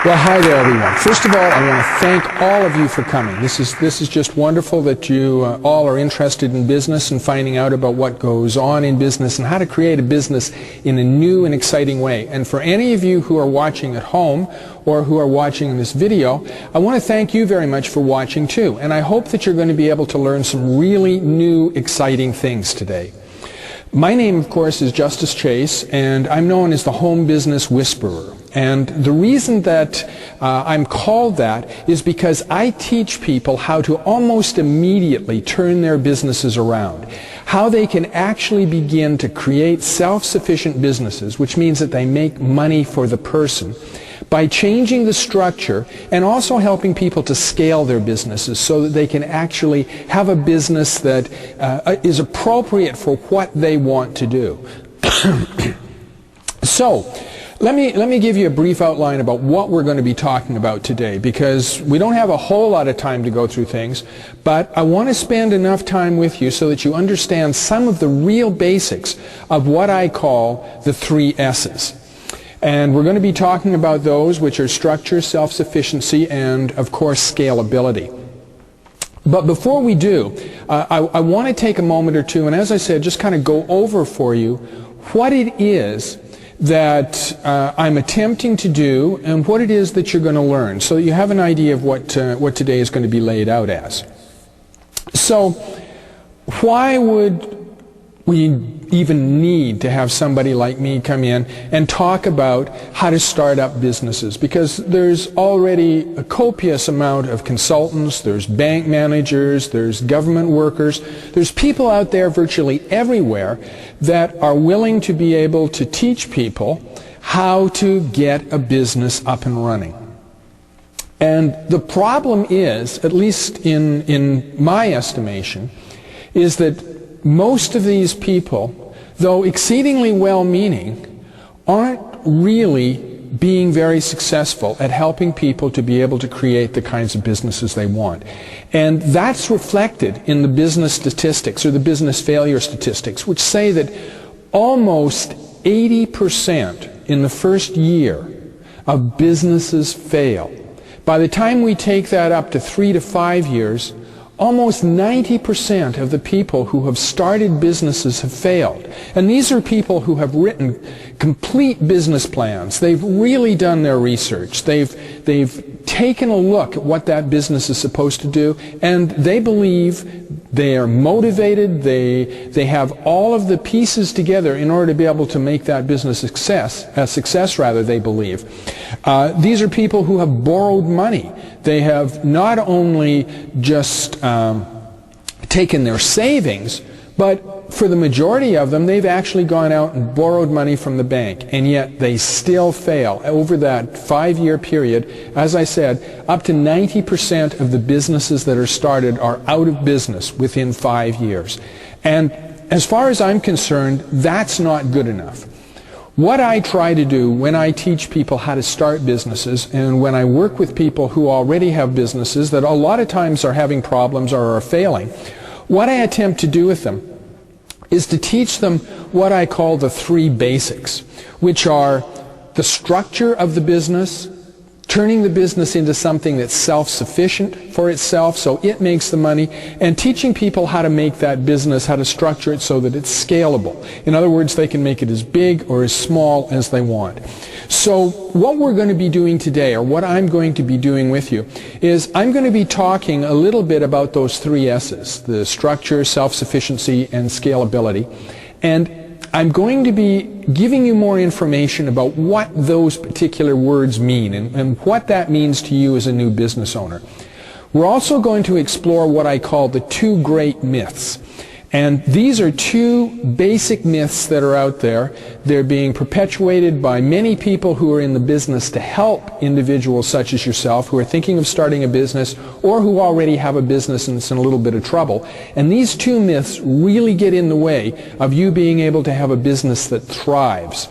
Well, hi there, everyone. First of all, I want to thank all of you for coming. This is just wonderful that you all are interested in business and finding out about what goes on in business and how to create a business in a new and exciting way. And for any of you who are watching at home or who are watching this video, I want to thank you very much for watching too. And I hope that you're going to be able to learn some really new, exciting things today. My name, of course, is Justice Chase, and I'm known as the Home Business Whisperer. And the reason that I'm called that is because I teach people how to almost immediately turn their businesses around, how they can actually begin to create self-sufficient businesses, which means that they make money for the person, by changing the structure and also helping people to scale their businesses so that they can actually have a business that is appropriate for what they want to do. So, let me give you a brief outline about what we're going to be talking about today, because we don't have a whole lot of time to go through things, but I want to spend enough time with you so that you understand some of the real basics of what I call the 3 S's. And we're going to be talking about those, which are structure, self-sufficiency, and, of course, scalability. But before we do, I want to take a moment or two and, as I said, just kind of go over for you what it is that I'm attempting to do and what it is that you're going to learn, so that you have an idea of what today is going to be laid out as. So, why would we even need to have somebody like me come in and talk about how to start up businesses? Because there's already a copious amount of consultants, there's bank managers, there's government workers, there's people out there virtually everywhere that are willing to be able to teach people how to get a business up and running. And the problem is, at least in my estimation, is that most of these people, though exceedingly well-meaning, aren't really being very successful at helping people to be able to create the kinds of businesses they want. And that's reflected in the business statistics, or the business failure statistics, which say that almost 80% in the first year of businesses fail. By the time we take that up to 3 to 5 years, almost 90% of the people who have started businesses have failed. And these are people who have written complete business plans. They've really done their research. They've taken a look at what that business is supposed to do, and they believe they are motivated, they have all of the pieces together in order to be able to make that business a success, they believe. These are people who have borrowed money. They have not only just taken their savings, but for the majority of them, they've actually gone out and borrowed money from the bank, and yet they still fail. Over that 5-year period, as I said, up to 90% of the businesses that are started are out of business within 5 years. And as far as I'm concerned, that's not good enough. What I try to do when I teach people how to start businesses, and when I work with people who already have businesses that a lot of times are having problems or are failing, what I attempt to do with them is to teach them what I call the 3 basics, which are the structure of the business, turning the business into something that's self-sufficient for itself so it makes the money, and teaching people how to make that business, how to structure it so that it's scalable. In other words, they can make it as big or as small as they want. So what we're going to be doing today, or what I'm going to be doing with you, is I'm going to be talking a little bit about those 3 S's, the structure, self-sufficiency, and scalability. And I'm going to be giving you more information about what those particular words mean and what that means to you as a new business owner. We're also going to explore what I call the 2 great myths. And these are 2 basic myths that are out there. They're being perpetuated by many people who are in the business to help individuals such as yourself who are thinking of starting a business or who already have a business and it's in a little bit of trouble. And these 2 myths really get in the way of you being able to have a business that thrives.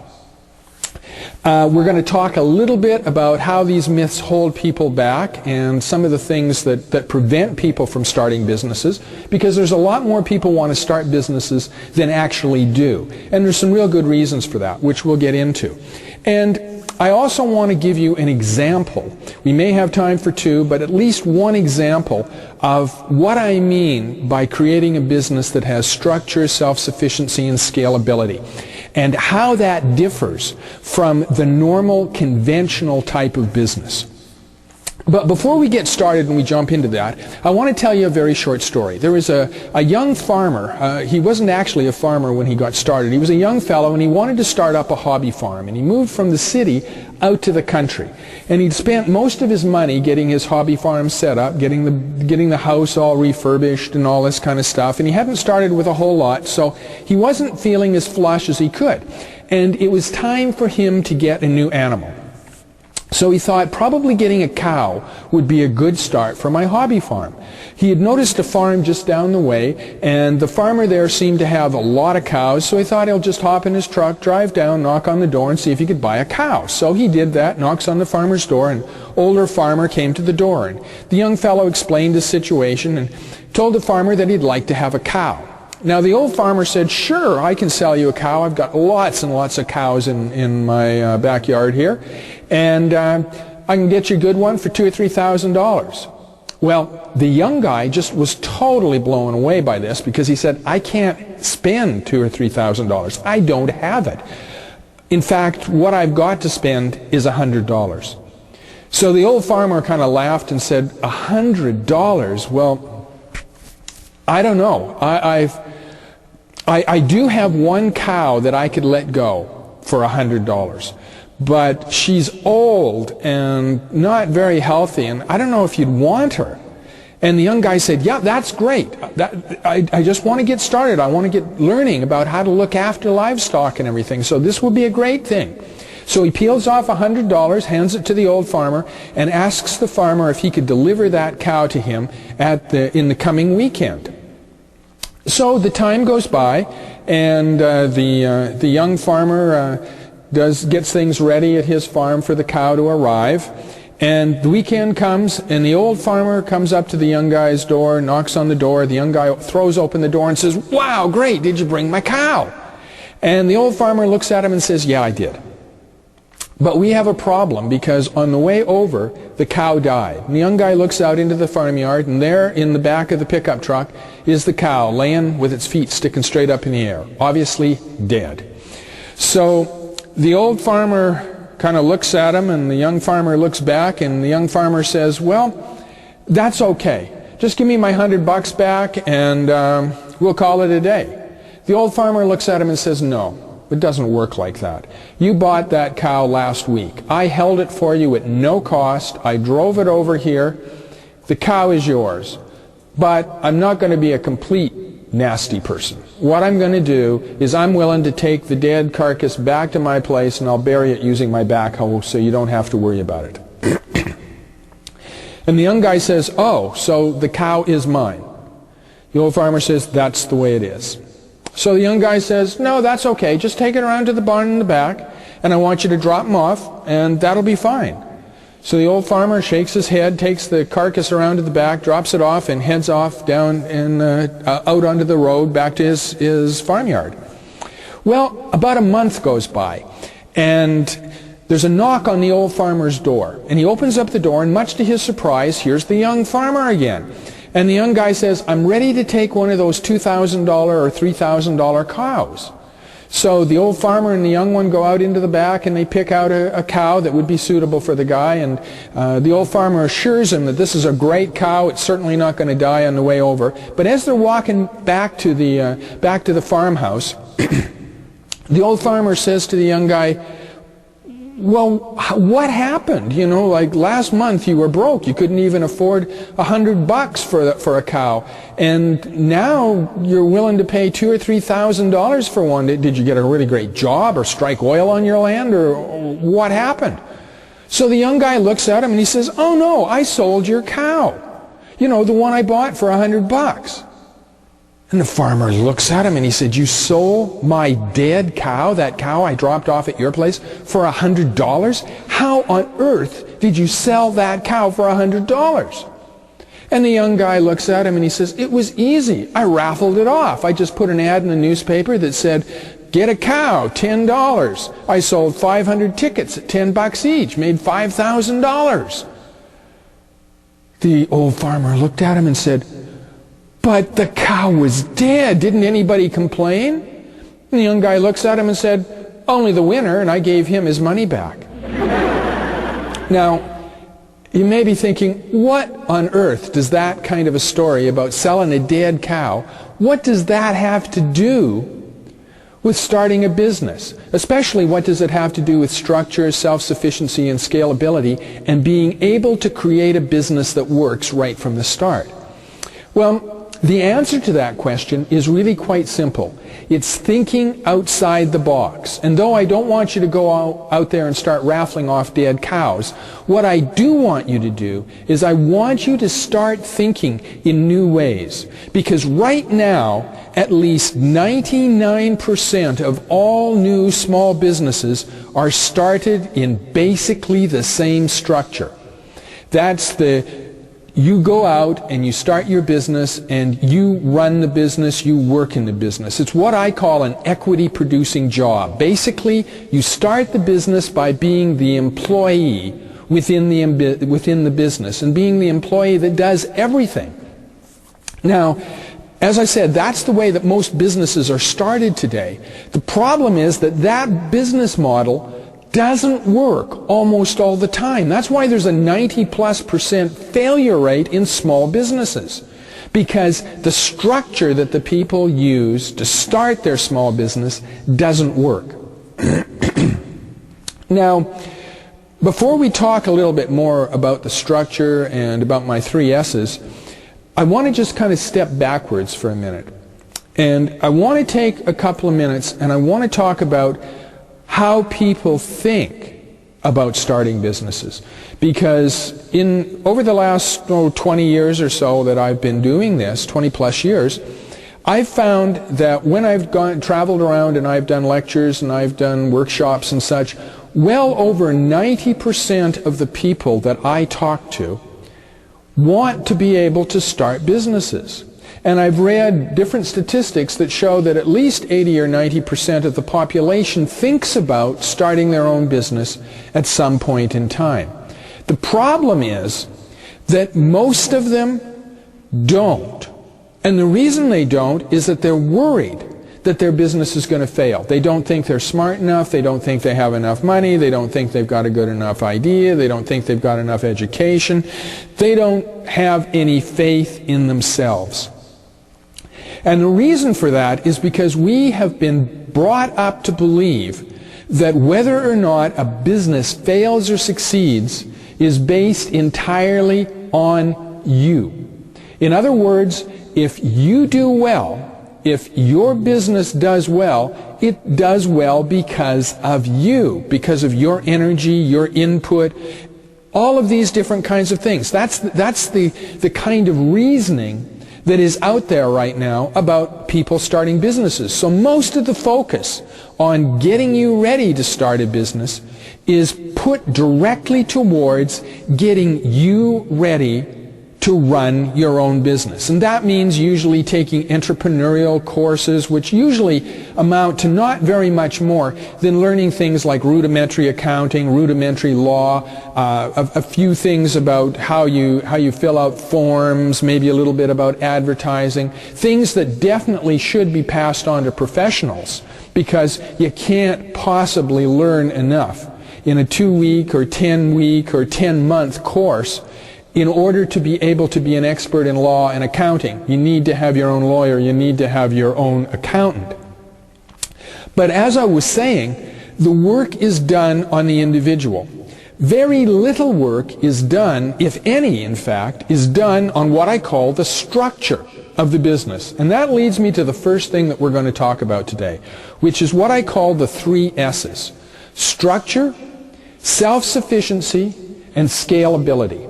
We're going to talk a little bit about how these myths hold people back and some of the things that prevent people from starting businesses, because there's a lot more people want to start businesses than actually do. And there's some real good reasons for that, which we'll get into. And I also want to give you an example. We may have time for two, but at least one example of what I mean by creating a business that has structure, self-sufficiency, and scalability, and how that differs from the normal, conventional type of business. But before we get started and we jump into that, I want to tell you a very short story. There was a young farmer. He wasn't actually a farmer when he got started. He was a young fellow, and he wanted to start up a hobby farm. And he moved from the city out to the country. And he'd spent most of his money getting his hobby farm set up, getting the house all refurbished and all this kind of stuff. And he hadn't started with a whole lot, so he wasn't feeling as flush as he could. And it was time for him to get a new animal. So he thought probably getting a cow would be a good start for my hobby farm. He had noticed a farm just down the way, and the farmer there seemed to have a lot of cows, so he thought he'll just hop in his truck, drive down, knock on the door, and see if he could buy a cow. So he did that, knocks on the farmer's door, and an older farmer came to the door. And the young fellow explained his situation and told the farmer that he'd like to have a cow. Now the old farmer said, "Sure, I can sell you a cow. I've got lots and lots of cows in my backyard here, and I can get you a good one for $2,000 or $3,000. Well, the young guy just was totally blown away by this, because he said, "I can't spend $2,000 or $3,000. I don't have it. In fact, what I've got to spend is $100. So the old farmer kind of laughed and said, "$100? Well, I don't know. I do have one cow that I could let go for $100, but she's old and not very healthy, and I don't know if you'd want her." And the young guy said, "Yeah, that's great. I just want to get started. I want to get learning about how to look after livestock and everything, so this will be a great thing." So he peels off $100, hands it to the old farmer, and asks the farmer if he could deliver that cow to him in the coming weekend. So the time goes by, and the young farmer gets things ready at his farm for the cow to arrive. And the weekend comes, and the old farmer comes up to the young guy's door, knocks on the door. The young guy throws open the door and says, "Wow, great, did you bring my cow?" And the old farmer looks at him and says, "Yeah, I did. But we have a problem, because on the way over, the cow died." And the young guy looks out into the farmyard, and there in the back of the pickup truck is the cow laying with its feet sticking straight up in the air, obviously dead. So the old farmer kind of looks at him, and the young farmer looks back, and the young farmer says, "Well, that's okay. Just give me my $100 back, and we'll call it a day." The old farmer looks at him and says, "No. It doesn't work like that. You bought that cow last week. I held it for you at no cost. I drove it over here. The cow is yours. But I'm not going to be a complete nasty person. What I'm going to do is I'm willing to take the dead carcass back to my place, and I'll bury it using my backhoe, so you don't have to worry about it." And the young guy says, "Oh, so the cow is mine." The old farmer says, "That's the way it is." So the young guy says, "No, that's okay. Just take it around to the barn in the back, and I want you to drop him off, and that'll be fine." So the old farmer shakes his head, takes the carcass around to the back, drops it off, and heads off down and out onto the road back to his farmyard. Well, about a month goes by, and there's a knock on the old farmer's door. And he opens up the door, and much to his surprise, here's the young farmer again. And the young guy says, "I'm ready to take one of those $2,000 or $3,000 cows." So the old farmer and the young one go out into the back, and they pick out a cow that would be suitable for the guy. And the old farmer assures him that this is a great cow. It's certainly not going to die on the way over. But as they're walking back to the farmhouse, the old farmer says to the young guy, "Well, what happened? You know, like last month you were broke. You couldn't even afford $100 for a cow. And now you're willing to pay $2,000 or $3,000 for one. Did you get a really great job or strike oil on your land, or what happened?" So the young guy looks at him and he says, "Oh no, I sold your cow. You know, the one I bought for $100. And the farmer looks at him and he said, "You sold my dead cow, that cow I dropped off at your place, for $100? How on earth did you sell that cow for $100? And the young guy looks at him and he says, "It was easy. I raffled it off. I just put an ad in the newspaper that said, 'Get a cow, $10. I sold 500 tickets at $10 each, made $5,000. The old farmer looked at him and said, "But the cow was dead. Didn't anybody complain?" And the young guy looks at him and said, "Only the winner," and I gave him his money back. Now, you may be thinking, what on earth does that kind of a story about selling a dead cow, what does that have to do with starting a business? Especially, what does it have to do with structure, self-sufficiency, and scalability, and being able to create a business that works right from the start? Well, the answer to that question is really quite simple. It's thinking outside the box. And though I don't want you to go out there and start raffling off dead cows, what I do want you to do is I want you to start thinking in new ways. Because right now, at least 99% of all new small businesses are started in basically the same structure. That's you go out and you start your business and you run the business, you work in the business. It's what I call an equity producing job. Basically, you start the business by being the employee within the business and being the employee that does everything. Now, as I said, that's the way that most businesses are started today. The problem is that business model doesn't work almost all the time. That's why there's a 90+% failure rate in small businesses. Because the structure that the people use to start their small business doesn't work. Now, before we talk a little bit more about the structure and about my 3 S's, I want to just kind of step backwards for a minute. And I want to take a couple of minutes and I want to talk about how people think about starting businesses. Because over the last 20 years or so that I've been doing this, 20+ years, I've found that when I've traveled around and I've done lectures and I've done workshops and such, well over 90% of the people that I talk to want to be able to start businesses. And I've read different statistics that show that at least 80 or 90% of the population thinks about starting their own business at some point in time. The problem is that most of them don't. And the reason they don't is that they're worried that their business is going to fail. They don't think they're smart enough, they don't think they have enough money, they don't think they've got a good enough idea, they don't think they've got enough education, they don't have any faith in themselves. And the reason for that is because we have been brought up to believe that whether or not a business fails or succeeds is based entirely on you. In other words, if you do well, if your business does well, it does well because of you, because of your energy, your input, all of these different kinds of things. That's the kind of reasoning that is out there right now about people starting businesses. So most of the focus on getting you ready to start a business is put directly towards getting you ready to run your own business. And that means usually taking entrepreneurial courses, which usually amount to not very much more than learning things like rudimentary accounting, rudimentary law, a few things about how you fill out forms, maybe a little bit about advertising, things that definitely should be passed on to professionals, because you can't possibly learn enough in a 2-week or 10-week or 10-month course in order to be able to be an expert in law and accounting. You need to have your own lawyer, you need to have your own accountant. But as I was saying, the work is done on the individual. Very little work is done, if any in fact, is done on what I call the structure of the business. And that leads me to the first thing that we're going to talk about today, which is what I call the 3 S's. Structure, self-sufficiency, and scalability.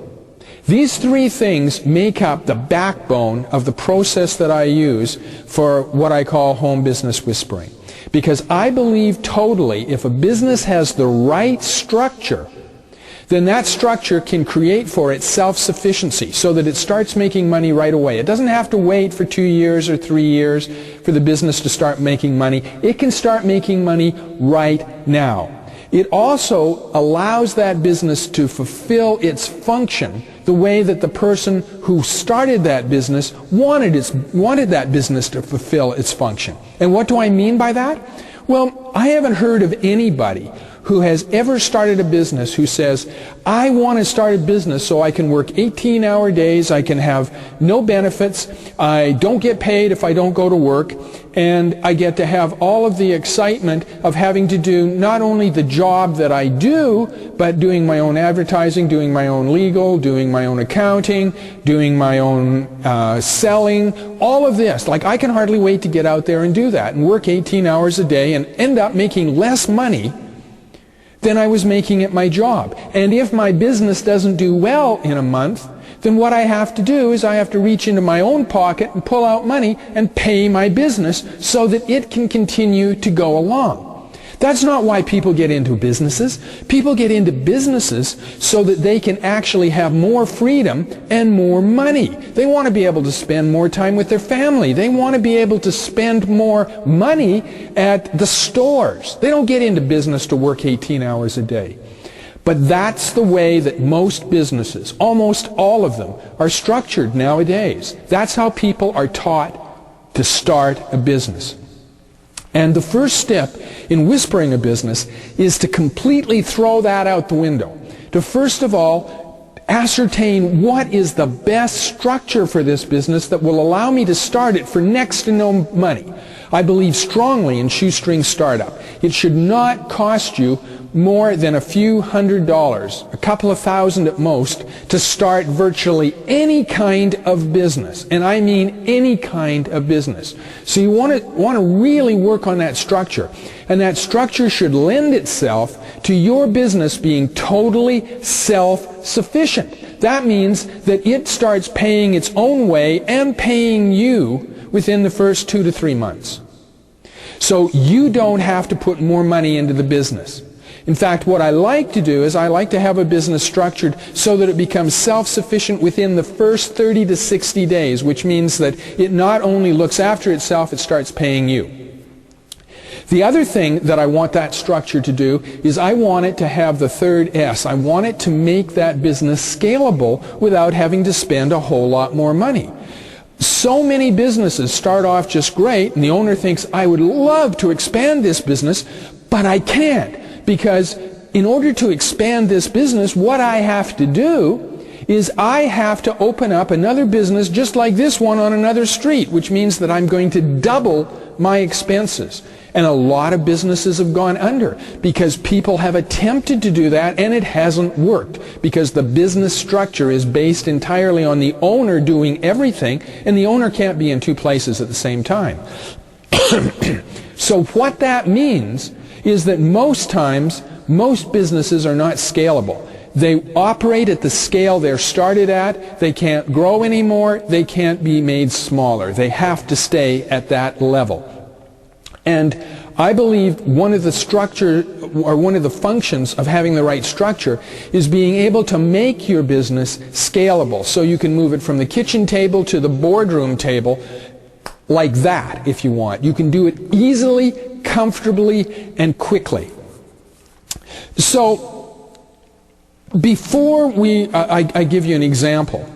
These three things make up the backbone of the process that I use for what I call home business whispering. Because I believe totally if a business has the right structure, then that structure can create for it self-sufficiency so that it starts making money right away. It doesn't have to wait for 2 years or 3 years for the business to start making money. It can start making money right now. It also allows that business to fulfill its function the way that the person who started that business wanted that business to fulfill its function. And what do I mean by that? Well, I haven't heard of anybody who has ever started a business who says, I want to start a business so I can work 18-hour days, I can have no benefits, I don't get paid if I don't go to work, and I get to have all of the excitement of having to do not only the job that I do, but doing my own advertising, doing my own legal, doing my own accounting, doing my own selling, all of this. Like, I can hardly wait to get out there and do that and work 18 hours a day and end up making less money than I was making at my job. And if my business doesn't do well in a month, then what I have to do is I have to reach into my own pocket and pull out money and pay my business so that it can continue to go along. That's not why people get into businesses. People get into businesses so that they can actually have more freedom and more money. They want to be able to spend more time with their family. They want to be able to spend more money at the stores. They don't get into business to work 18 hours a day. But that's the way that most businesses, almost all of them, are structured nowadays. That's how people are taught to start a business. And the first step in whispering a business is to completely throw that out the window. To first of all, ascertain what is the best structure for this business that will allow me to start it for next to no money. I believe strongly in shoestring startup. It should not cost you more than a few $100s, a couple of thousand at most, to start virtually any kind of business. And I mean any kind of business. So you want to really work on that structure. And that structure should lend itself to your business being totally self-sufficient. That means that it starts paying its own way and paying you within the first 2 to 3 months. So you don't have to put more money into the business. In fact, what I like to do is I like to have a business structured so that it becomes self-sufficient within the first 30 to 60 days, which means that it not only looks after itself, it starts paying you. The other thing that I want that structure to do is I want it to have the third S. I want it to make that business scalable without having to spend a whole lot more money. So many businesses start off just great, and the owner thinks, I would love to expand this business, but I can't. Because in order to expand this business, what I have to do is I have to open up another business just like this one on another street, which means that I'm going to double my expenses. And a lot of businesses have gone under because people have attempted to do that and it hasn't worked because the business structure is based entirely on the owner doing everything, and the owner can't be in two places at the same time. So what that means is that most times, most businesses are not scalable. They operate at the scale they're started at. They can't grow anymore. They can't be made smaller. They have to stay at that level. And I believe one of the functions of having the right structure is being able to make your business scalable so you can move it from the kitchen table to the boardroom table like that if you want. You can do it easily, comfortably, and quickly. So before I give you an example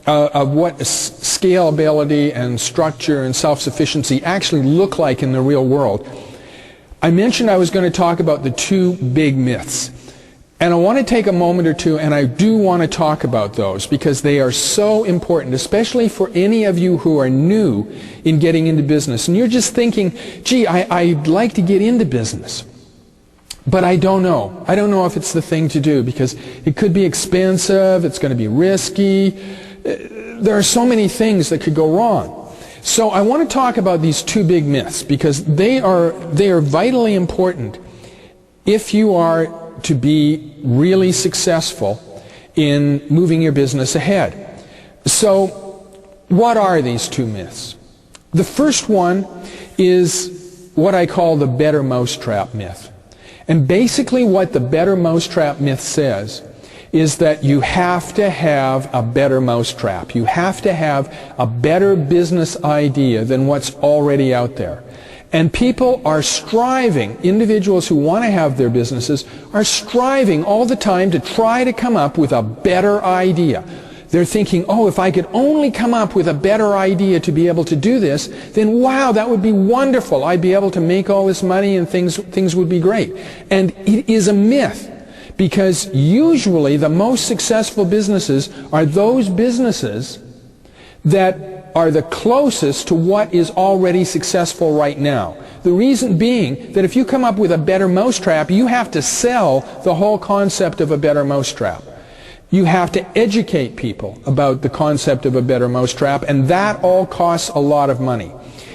of what scalability and structure and self-sufficiency actually look like in the real world, I mentioned I was going to talk about the two big myths. And I want to take a moment or two, and I do want to talk about those because they are so important, especially for any of you who are new in getting into business. And you're just thinking, gee, I'd like to get into business, but I don't know. I don't know if it's the thing to do because it could be expensive, it's going to be risky. There are so many things that could go wrong. So I want to talk about these two big myths because they are vitally important if you are to be really successful in moving your business ahead. So, what are these two myths? The first one is what I call the better mousetrap myth. And basically what the better mousetrap myth says is that you have to have a better mousetrap. You have to have a better business idea than what's already out there. And people are striving, individuals who want to have their businesses are striving all the time to try to come up with a better idea. They're thinking, oh, if I could only come up with a better idea to be able to do this, then wow, that would be wonderful. I'd be able to make all this money and things would be great. And it is a myth, because usually the most successful businesses are those businesses that are the closest to what is already successful right now. The reason being that if you come up with a better mousetrap, you have to sell the whole concept of a better mousetrap. You have to educate people about the concept of a better mousetrap, and that all costs a lot of money.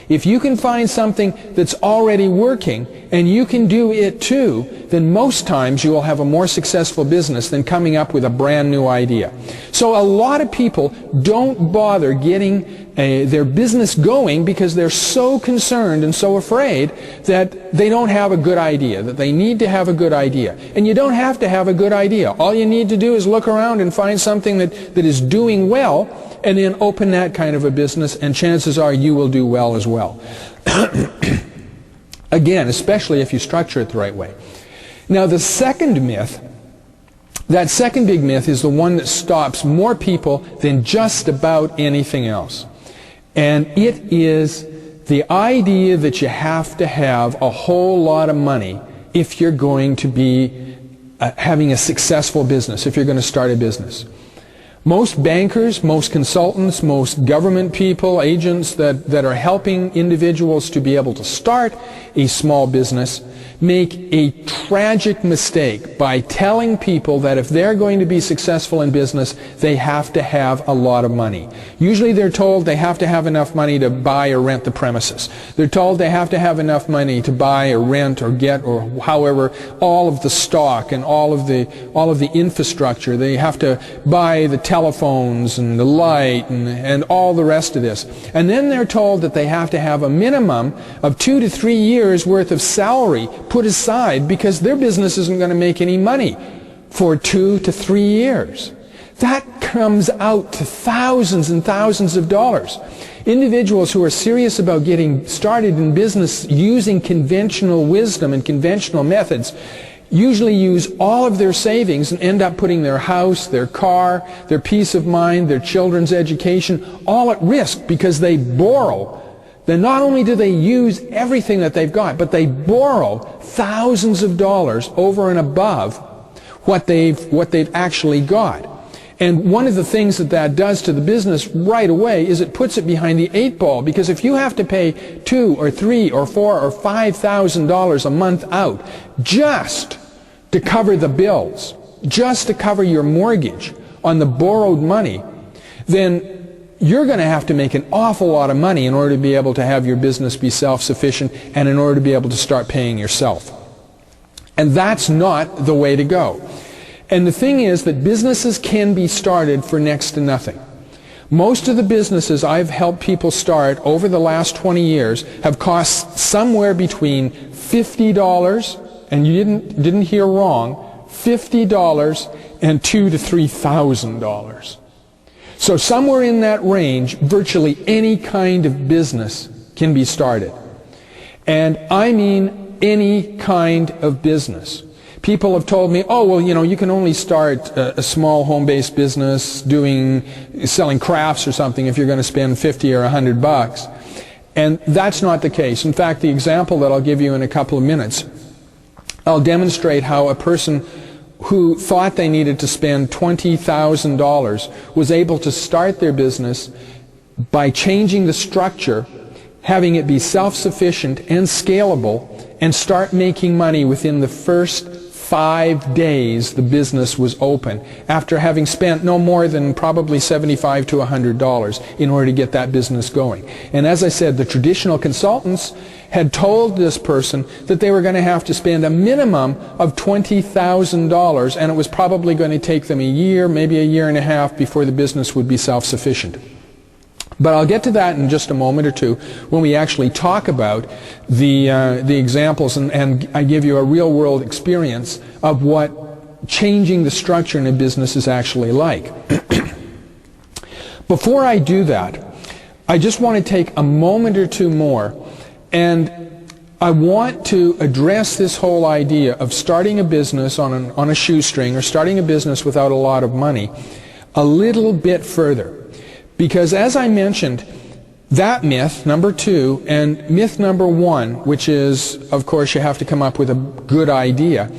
If you can find something that's already working and you can do it too, then most times you will have a more successful business than coming up with a brand new idea. So a lot of people don't bother getting their business going because they're so concerned and so afraid that they don't have a good idea, that they need to have a good idea. And you don't have to have a good idea. All you need to do is look around and find something that is doing well, and then open that kind of a business, and chances are you will do well as well. Again, especially if you structure it the right way. Now the second myth, that second big myth, is the one that stops more people than just about anything else. And it is the idea that you have to have a whole lot of money if you're going to be having a successful business, if you're going to start a business. Most bankers, most consultants, most government people, agents that are helping individuals to be able to start a small business make a tragic mistake by telling people that if they're going to be successful in business, they have to have a lot of money. Usually they're told they have to have enough money to buy or rent the premises. They're told they have to have enough money to buy or rent or get, or however, all of the stock and all of the infrastructure. They have to buy the telephones and the light and all the rest of this. And then they're told that they have to have a minimum of 2 to 3 years worth of salary put aside because their business isn't going to make any money for 2 to 3 years. That comes out to thousands and thousands of dollars. Individuals who are serious about getting started in business using conventional wisdom and conventional methods usually use all of their savings and end up putting their house, their car, their peace of mind, their children's education all at risk because they borrow. Then not only do they use everything that they've got, but they borrow thousands of dollars over and above what they've actually got. And one of the things that does to the business right away is it puts it behind the 8 ball, because if you have to pay $2 or $3 or $4 or $5,000 a month out just to cover the bills, just to cover your mortgage on the borrowed money, then you're going to have to make an awful lot of money in order to be able to have your business be self-sufficient and in order to be able to start paying yourself. And that's not the way to go. And the thing is that businesses can be started for next to nothing. Most of the businesses I've helped people start over the last 20 years have cost somewhere between $50, and you didn't hear wrong, $50 and $2,000 to $3,000. So somewhere in that range, virtually any kind of business can be started. And I mean any kind of business. People have told me, oh, well, you can only start a small home-based business selling crafts or something if you're going to spend $50 or $100. And that's not the case. In fact, the example that I'll give you in a couple of minutes, I'll demonstrate how a person who thought they needed to spend $20,000 was able to start their business by changing the structure, having it be self-sufficient and scalable, and start making money within the first 5 days the business was open, after having spent no more than probably $75 to $100 in order to get that business going. And as I said, the traditional consultants had told this person that they were going to have to spend a minimum of $20,000, and it was probably going to take them a year, maybe a year and a half, before the business would be self-sufficient. But I'll get to that in just a moment or two when we actually talk about the examples, and I give you a real-world experience of what changing the structure in a business is actually like. Before I do that, I just want to take a moment or two more, and I want to address this whole idea of starting a business on a shoestring, or starting a business without a lot of money, a little bit further. Because as I mentioned, that myth, number 2, and myth number 1, which is, of course, you have to come up with a good idea,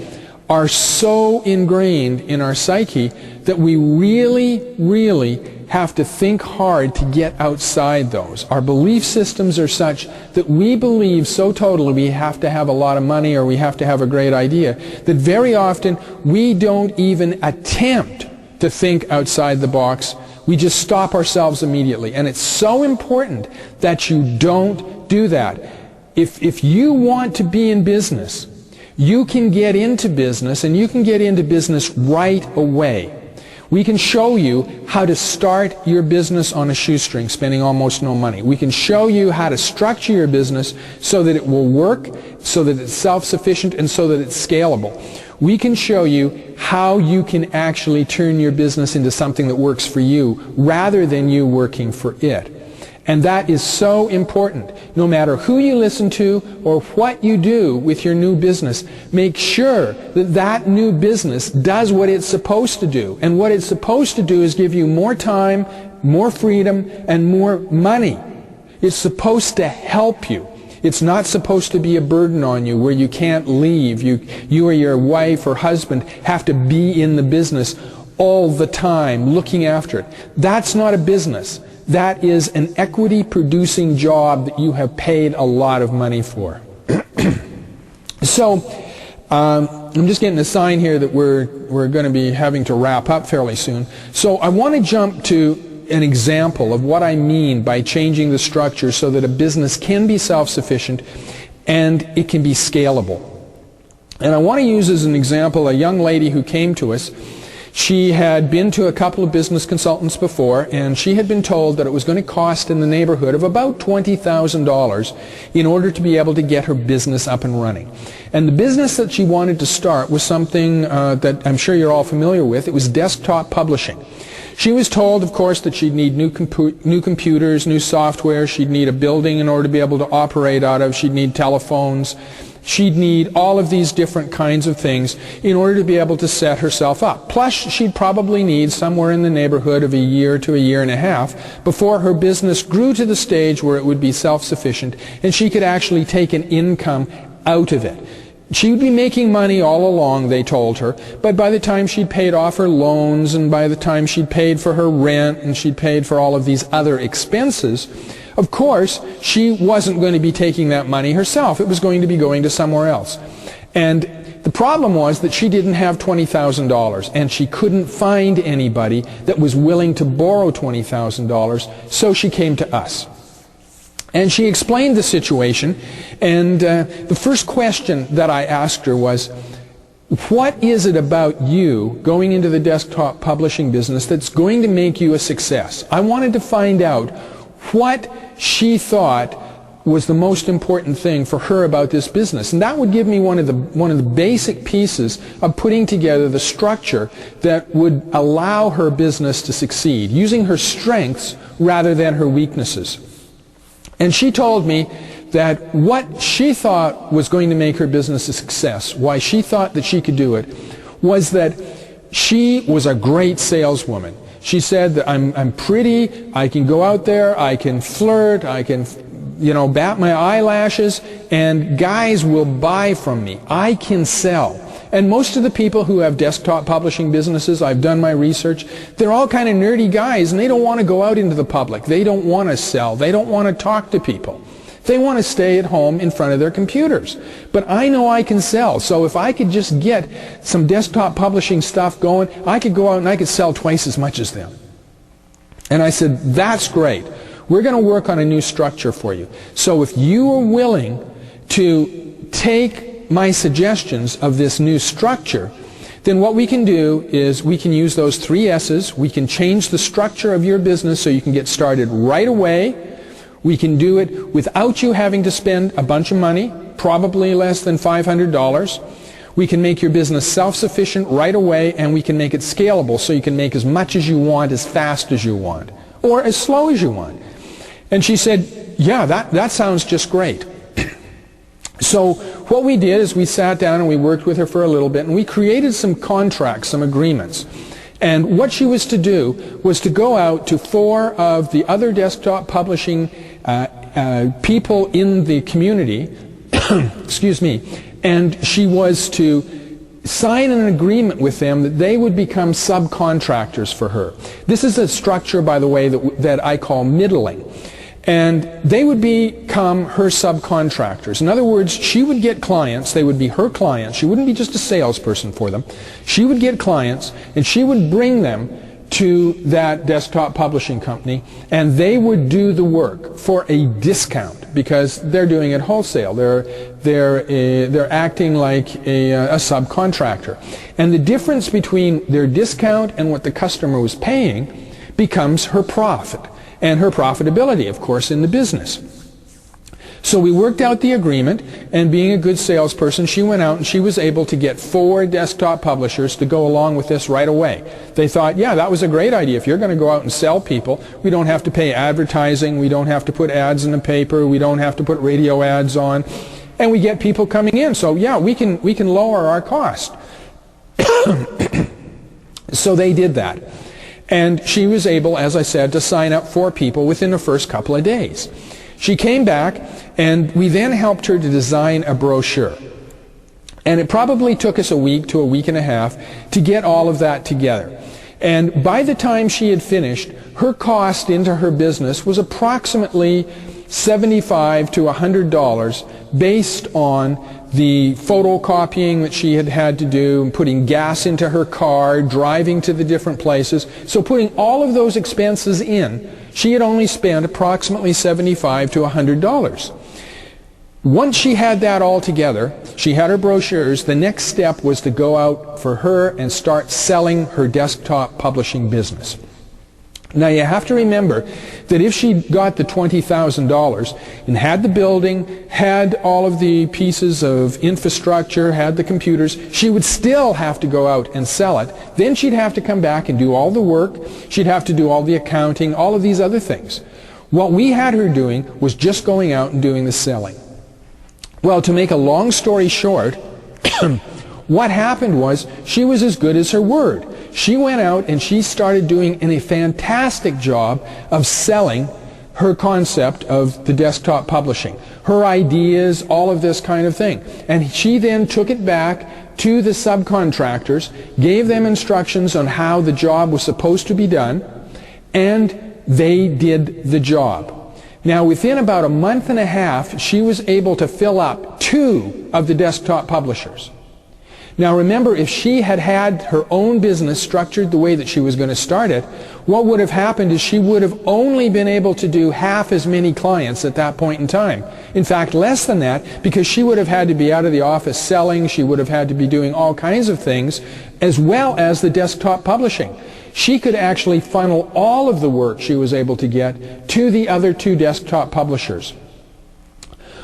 are so ingrained in our psyche that we really have to think hard to get outside those. Our belief systems are such that we believe so totally we have to have a lot of money or we have to have a great idea that very often we don't even attempt to think outside the box. We just stop ourselves immediately. And it's so important that you don't do that. If you want to be in business, you can get into business, and you can get into business right away. We can show you how to start your business on a shoestring, spending almost no money. We can show you how to structure your business so that it will work, so that it's self-sufficient, and so that it's scalable. We can show you how you can actually turn your business into something that works for you rather than you working for it. And that is so important. No matter who you listen to or what you do with your new business, make sure that that new business does what it's supposed to do. And what it's supposed to do is give you more time, more freedom, and more money. It's supposed to help you. It's not supposed to be a burden on you where you can't leave. You or your wife or husband have to be in the business all the time looking after it. That's not a business. That is an equity-producing job that you have paid a lot of money for. So, I'm just getting a sign here that we're going to be having to wrap up fairly soon. So I want to jump to an example of what I mean by changing the structure so that a business can be self-sufficient and it can be scalable. And I want to use as an example a young lady who came to us. She had been to a couple of business consultants before, and she had been told that it was going to cost in the neighborhood of about $20,000 in order to be able to get her business up and running. And the business that she wanted to start was something that I'm sure you're all familiar with. It was desktop publishing. She was told, of course, that she'd need new computers, new software, she'd need a building in order to be able to operate out of, she'd need telephones, she'd need all of these different kinds of things in order to be able to set herself up. Plus, she'd probably need somewhere in the neighborhood of a year to a year and a half before her business grew to the stage where it would be self-sufficient and she could actually take an income out of it. She would be making money all along, they told her, but by the time she'd paid off her loans and by the time she'd paid for her rent and she'd paid for all of these other expenses, of course, she wasn't going to be taking that money herself. It was going to be going to somewhere else. And the problem was that she didn't have $20,000 and she couldn't find anybody that was willing to borrow $20,000, so she came to us. And she explained the situation, and the first question that I asked her was, what is it about you going into the desktop publishing business that's going to make you a success? I wanted to find out what she thought was the most important thing for her about this business. And that would give me one of the basic pieces of putting together the structure that would allow her business to succeed, using her strengths rather than her weaknesses. And she told me that what she thought was going to make her business a success, why she thought that she could do it, was that she was a great saleswoman. She said that I'm pretty, I can go out there, I can flirt, I can, bat my eyelashes, and guys will buy from me. I can sell. And most of the people who have desktop publishing businesses, I've done my research, they're all kind of nerdy guys, and they don't want to go out into the public. They don't want to sell. They don't want to talk to people. They want to stay at home in front of their computers. But I know I can sell. So if I could just get some desktop publishing stuff going, I could go out and I could sell twice as much as them. And I said, that's great. We're going to work on a new structure for you. So if you are willing to take my suggestions of this new structure, then what we can do is we can use those 3 S's. We can change the structure of your business so you can get started right away. We can do it without you having to spend a bunch of money, probably less than $500. We can make your business self-sufficient right away, and we can make it scalable so you can make as much as you want, as fast as you want, or as slow as you want. And she said, yeah, that sounds just great. So what we did is we sat down and we worked with her for a little bit, and we created some contracts, some agreements. And what she was to do was to go out to 4 of the other desktop publishing people in the community, excuse me, and she was to sign an agreement with them that they would become subcontractors for her. This is a structure, by the way, that I call middling. And they would become her subcontractors. In other words, she would get clients. They would be her clients. She wouldn't be just a salesperson for them. She would get clients, and she would bring them to that desktop publishing company, and they would do the work for a discount because they're doing it wholesale. They're acting like a subcontractor. And the difference between their discount and what the customer was paying becomes her profit. And her profitability, of course, in the business. So we worked out the agreement, and being a good salesperson, she went out and she was able to get 4 desktop publishers to go along with this right away. They thought, yeah, that was a great idea. If you're going to go out and sell people, we don't have to pay advertising, we don't have to put ads in the paper, we don't have to put radio ads on, and we get people coming in. So yeah, we can lower our cost. So they did that. And she was able, as I said, to sign up 4 people within the first couple of days. She came back, and we then helped her to design a brochure. And it probably took us a week to a week and a half to get all of that together. And by the time she had finished, her cost into her business was approximately $75 to $100 based on the photocopying that she had to do, putting gas into her car, driving to the different places. So putting all of those expenses in, she had only spent approximately $75 to $100. Once she had that all together, she had her brochures, the next step was to go out for her and start selling her desktop publishing business. Now you have to remember that if she got the $20,000 and had the building, had all of the pieces of infrastructure, had the computers, she would still have to go out and sell it. Then she'd have to come back and do all the work. She'd have to do all the accounting, all of these other things. What we had her doing was just going out and doing the selling. Well, to make a long story short, what happened was she was as good as her word. She went out and she started doing a fantastic job of selling her concept of the desktop publishing, her ideas, all of this kind of thing. And she then took it back to the subcontractors, gave them instructions on how the job was supposed to be done, and they did the job. Now, within about a month and a half, she was able to fill up 2 of the desktop publishers. Now remember, if she had had her own business structured the way that she was going to start it, what would have happened is she would have only been able to do half as many clients at that point in time. In fact, less than that, because she would have had to be out of the office selling, she would have had to be doing all kinds of things, as well as the desktop publishing. She could actually funnel all of the work she was able to get to the other 2 desktop publishers.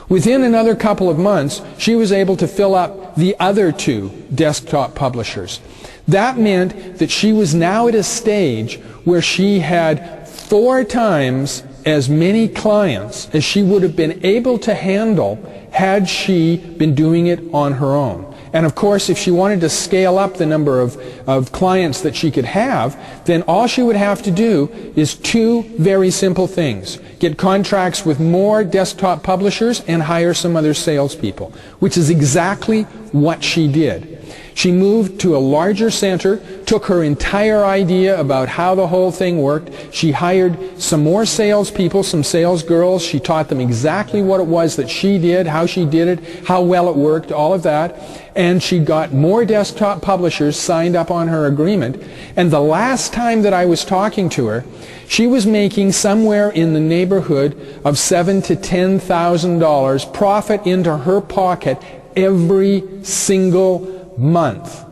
Within another couple of months, she was able to fill up the other 2 desktop publishers. That meant that she was now at a stage where she had 4 times as many clients as she would have been able to handle had she been doing it on her own. And of course, if she wanted to scale up the number of clients that she could have, then all she would have to do is 2 very simple things. Get contracts with more desktop publishers and hire some other salespeople, which is exactly what she did. She moved to a larger center, took her entire idea about how the whole thing worked. She hired some more salespeople, some sales girls. She taught them exactly what it was that she did, how she did it, how well it worked, all of that. And she got more desktop publishers signed up on her agreement. And the last time that I was talking to her, she was making somewhere in the neighborhood of $7,000 to $10,000 profit into her pocket every single month.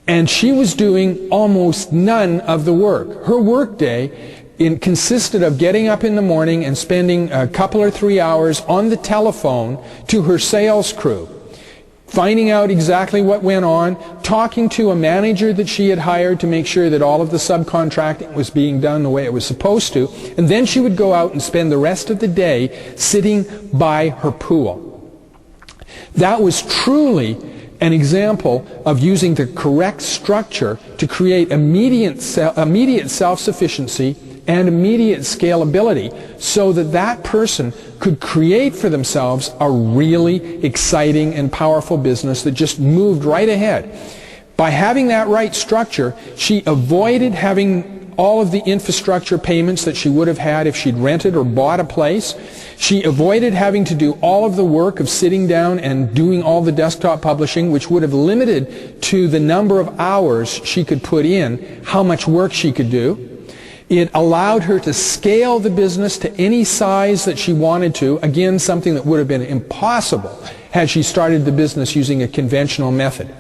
And she was doing almost none of the work. Her work day consisted of getting up in the morning and spending a couple or 3 hours on the telephone to her sales crew, finding out exactly what went on, talking to a manager that she had hired to make sure that all of the subcontracting was being done the way it was supposed to, and then she would go out and spend the rest of the day sitting by her pool. That was truly an example of using the correct structure to create immediate self-sufficiency and immediate scalability so that that person could create for themselves a really exciting and powerful business that just moved right ahead. By having that right structure, she avoided having all of the infrastructure payments that she would have had if she'd rented or bought a place. She avoided having to do all of the work of sitting down and doing all the desktop publishing, which would have limited to the number of hours she could put in, how much work she could do. It allowed her to scale the business to any size that she wanted to, again, something that would have been impossible had she started the business using a conventional method.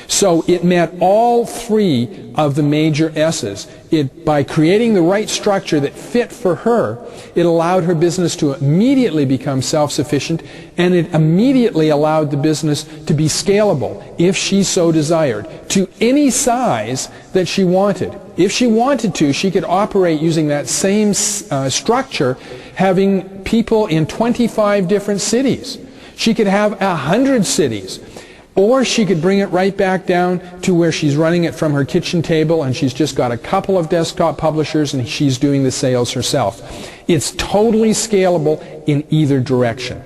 So it met all three of the major S's. By creating the right structure that fit for her, it allowed her business to immediately become self-sufficient, and it immediately allowed the business to be scalable, if she so desired, to any size that she wanted. If she wanted to, she could operate using that same structure, having people in 25 different cities. She could have 100 cities. Or she could bring it right back down to where she's running it from her kitchen table and she's just got a couple of desktop publishers and she's doing the sales herself. It's totally scalable in either direction.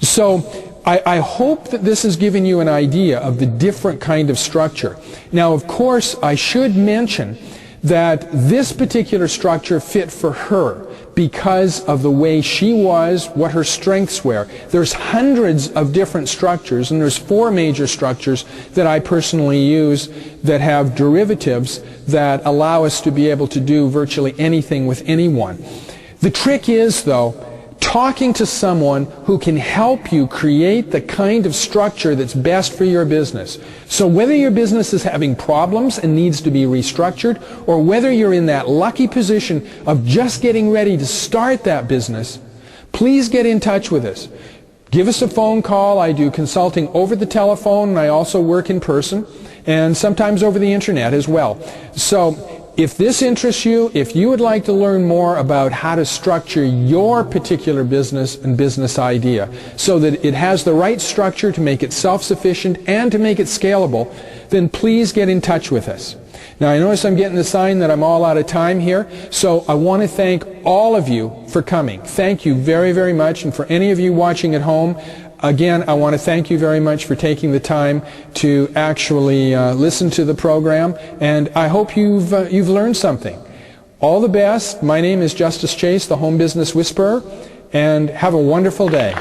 So I hope that this has given you an idea of the different kind of structure. Now, of course, I should mention that this particular structure fit for her because of the way she was, what her strengths were. There's hundreds of different structures, and there's 4 major structures that I personally use that have derivatives that allow us to be able to do virtually anything with anyone. The trick is, though, talking to someone who can help you create the kind of structure that's best for your business. So whether your business is having problems and needs to be restructured, or whether you're in that lucky position of just getting ready to start that business, please get in touch with us. Give us a phone call. I do consulting over the telephone, and I also work in person, and sometimes over the internet as well. So if this interests you, if you would like to learn more about how to structure your particular business and business idea so that it has the right structure to make it self-sufficient and to make it scalable, then please get in touch with us. Now, I notice I'm getting the sign that I'm all out of time here, so I want to thank all of you for coming. Thank you very, very much. And for any of you watching at home, again, I want to thank you very much for taking the time to actually listen to the program, and I hope you've learned something. All the best. My name is Justice Chase, the Home Business Whisperer, and have a wonderful day.